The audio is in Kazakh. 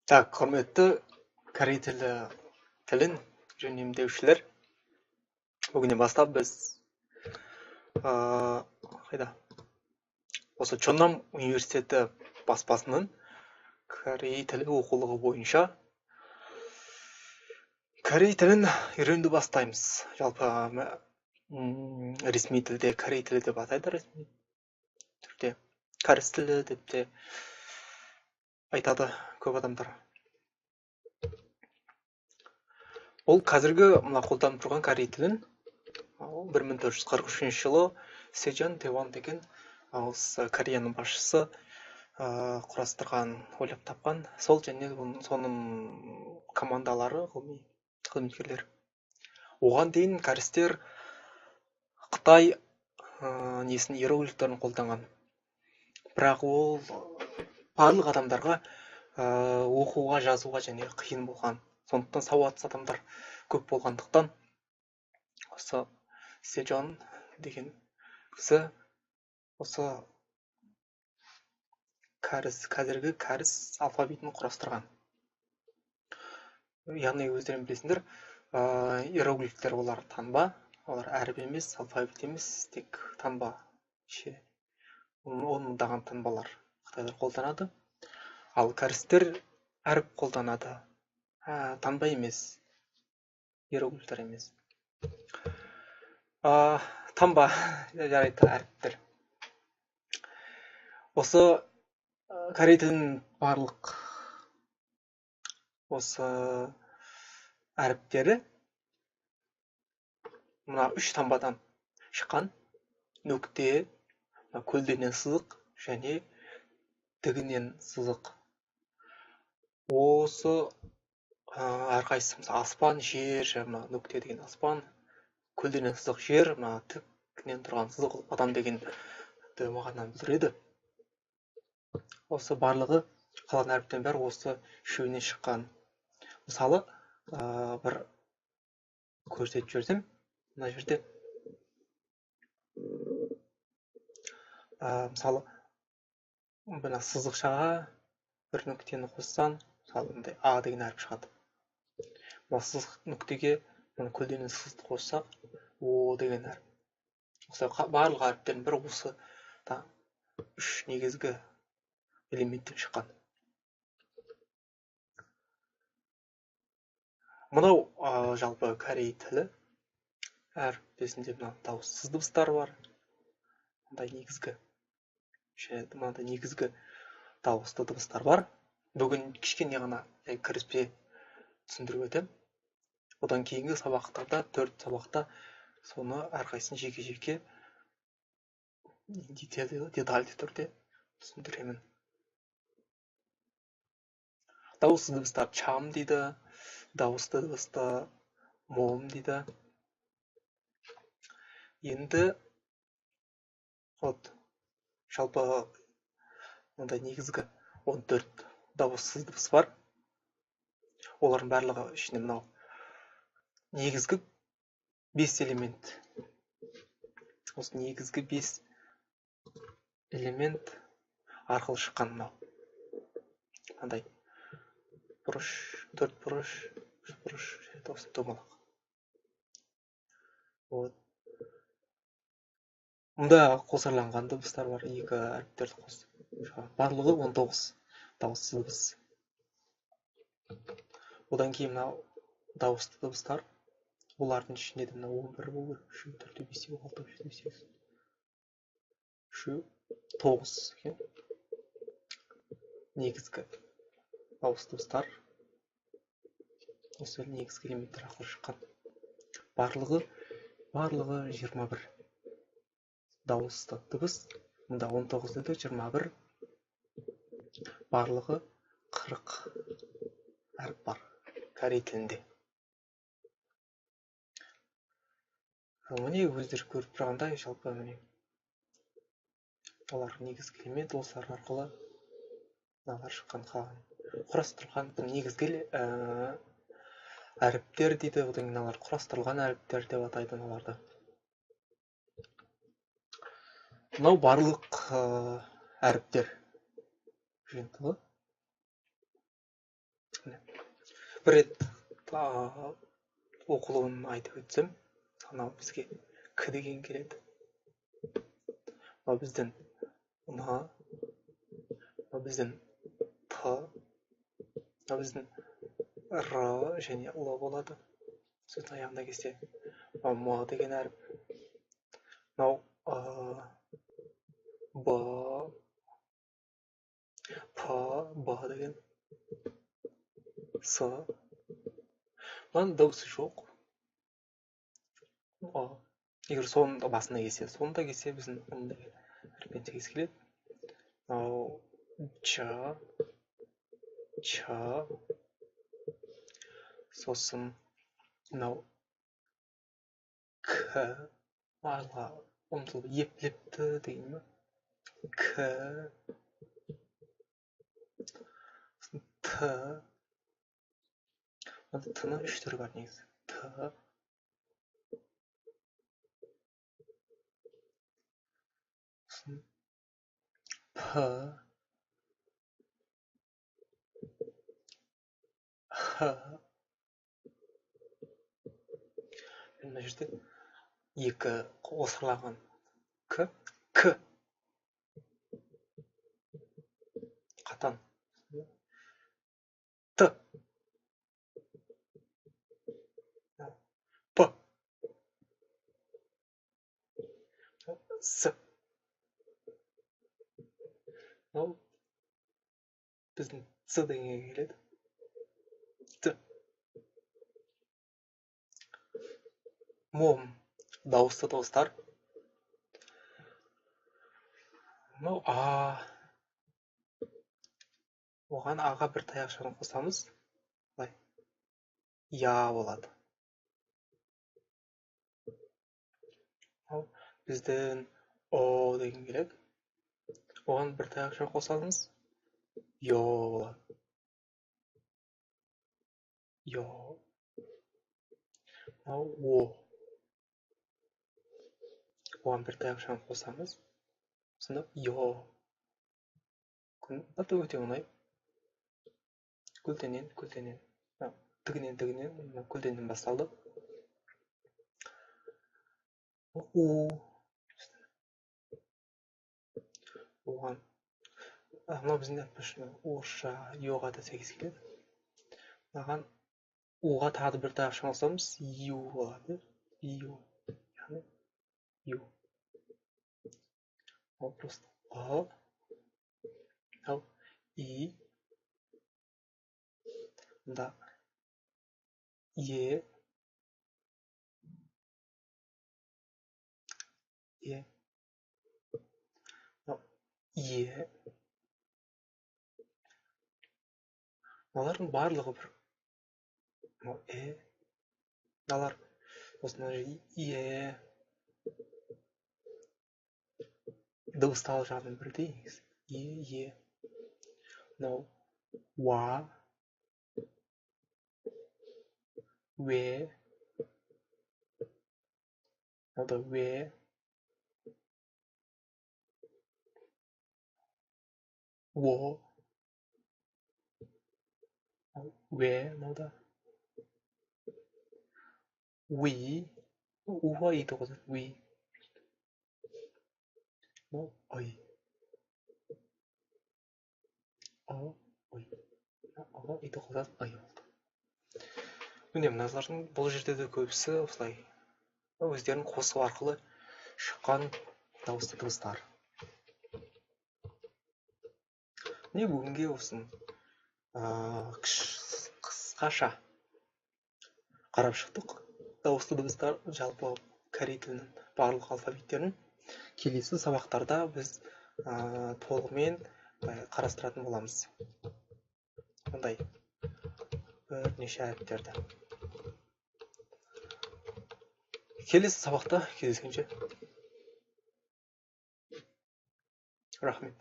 Так, құрметті корей тілін үйренемін. Бүгіннен бастап біз қайда? Осы Чоннам университеті баспасының корей тілі оқулығы бойынша корей тілін үйренуді бастаймыз. Жалпы ресми тілде корей тілі деп атайды, ресми түрде кәріс тілі деп те айтады көп адамдар. Ол қазіргі қолданып тұрған корей тілін 1443 жылы Сежан Деван деген осы Кореяның басшысы құрастырған, ойлап тапқан, сол және соның командалары, қызметкерлер. Оған дейін кәрістер Қытай иероглифтерін қолданған. Бірақ ол барлық адамдарға оқуға, жазуға және қиын болған. Сондықтан сауатсыз адамдар көп болғандықтан осы Сежон деген кісі осы қазіргі кәріс алфавитін құрастырған. Яғни өздерің білесіңдер, иероглифтер олар таңба, олар әріп емес, алфавит емес, тек таңба. Мыңдаған таңбалар Қытайлар қолданады. Ал кәрістер әріп қолданады, таңба емес, иероглифтер емес. Таңба, жарайды, әріптер. Осы корей тілінің барлық осы әріптері мына 3 таңбадан шыққан: нүкте, көлденең сызық және тігінен сызық. Осы әрқайсысы аспан, жер, нүкте деген аспан, көлденең сызық жер, тігінен тұрған сызық адам деген мағынаны білдіреді. Осы барлығы қалған әріптен бәрі осы үшеуінен шыққан. Мысалы, бір көрсетіп жіберсем, мына жерде мысалы мына сызықшаға бір нүктені қоссаң, мысалы мындай А деген әріп шығады. Мына сызық нүктеге көлденең сызықты қоссақ, О деген әріп. Осы барлық әріптердің бірі осы үш негізгі элементтен шыққан. Мынау жалпы корей тілі әріпесінде дауыссыз дыбыстар бар. Мынандай негізгі дауысты дыбыстар бар. Бүгін кішкене ғана кіріспе түсіндіріп өтем. Одан кейінгі сабақтарда, 4 сабақта соны әрқайсысын жеке-жеке детальды түрде түсіндіремін. Дауысты дыбыстар чам дейді, дауысты дыбысты мом дейді. Енді жалпы ондай негізгі 14 дауыссыз дыбыс бар. Олардың барлығы ішінде мынау негізгі 5 элемент. Осы негізгі 5 элемент арқылы шыққан мынау. Андай бұрыш, 4 бұрыш, 3 бұрыш, осы домалақ. Мұнда қосарланған дыбыстар бар, 2 әріптерді қосып. Барлығы 19 дауыссыз дыбыс. Одан кейін мынау дауысты дыбыстар. Олардың ішінде де 11 болу, 3, 4, 5, 6, 7, 8, 9 екен. Негізгі дауысты дыбыстар осы негізгі элементтер арқылы шыққан. Барлығы 21 дауысты дыбыс. Мұнда 19 деді, 21. Барлығы 40 әріп бар корей тілінде. Міне өздері көріп тұрғандай, жалпы міне олар негізгі элемент, осылар арқылы мыналар шыққан, құрастырылған негізгі әріптер дейді. Одан кейін мыналар құрастырылған әріптер деп атайды мыналарды. Мынау барлық әріптер жиынтығы. бір рет оқылуын айтып өтсем, анау бізге к деген келеді. Мынау біздің н, мынау біздің п, мынау біздің р және л болады. Сөздің аяғында келсе, мынау м деген әріп, мынау б, п, б деген, с. Мынаның дауысы жоқ. Егер соның басына келсе, сонда келсе, біздің ондай әріппен тегіс келеді. Мынау ч, сосын мынау к, алға ұмтылып еплепті деген ба? К, т, т-ның үш түрі бар негізі. Т, п, х. Мына жерде екі қосырлаған к, қатан. Т, п, с. Мынау біздің ц дегенге келеді. Т. Мом дауысты дауыстар. Мынау а. Оған аға бір таяқшаны қосамыз. Былай. Я болады. Біздің о деген келеді. Оған бір таяқшаны қосамыз. Йо болады. Йо. Мынау о. Оған бір таяқшаны қосамыз. Сонда йо. Бұл өте оңай. Көлденең. Тігінен, көлденең басталды. У. Оған мынау біздің орысша йоға да сәйкес келеді. Мынаған уға тағы бір таяқшаны қосамыз, ю болады. Ю. Яғни ю. Ол просто а. Ал и. Мында е. Е. Е. Мыналардың барлығы бір. Мыналар осындай е. Дыбысталу жағынан бірдей. Е. Мынау уа. Ве. Мынау да ве. Во. Ве. Мынау да уи. Уға иді қосады. Уи. Мынау ой. Ой. Аға иді қосады. Ай болды. Міне мыналардың бұл жерде де көбісі осылай өздерін қосу арқылы шыққан дауысты дыбыстар. Не бүгінге осыны қысқаша қарап шықтық. Дауысты дыбыстар жалпы корей тілінің барлық алфавиттерін. Келесі сабақтарда біз толығымен қарастыратын боламыз. Ондай бірнеше әріптерді. Келесі сабақта кездескенше. Рахмет.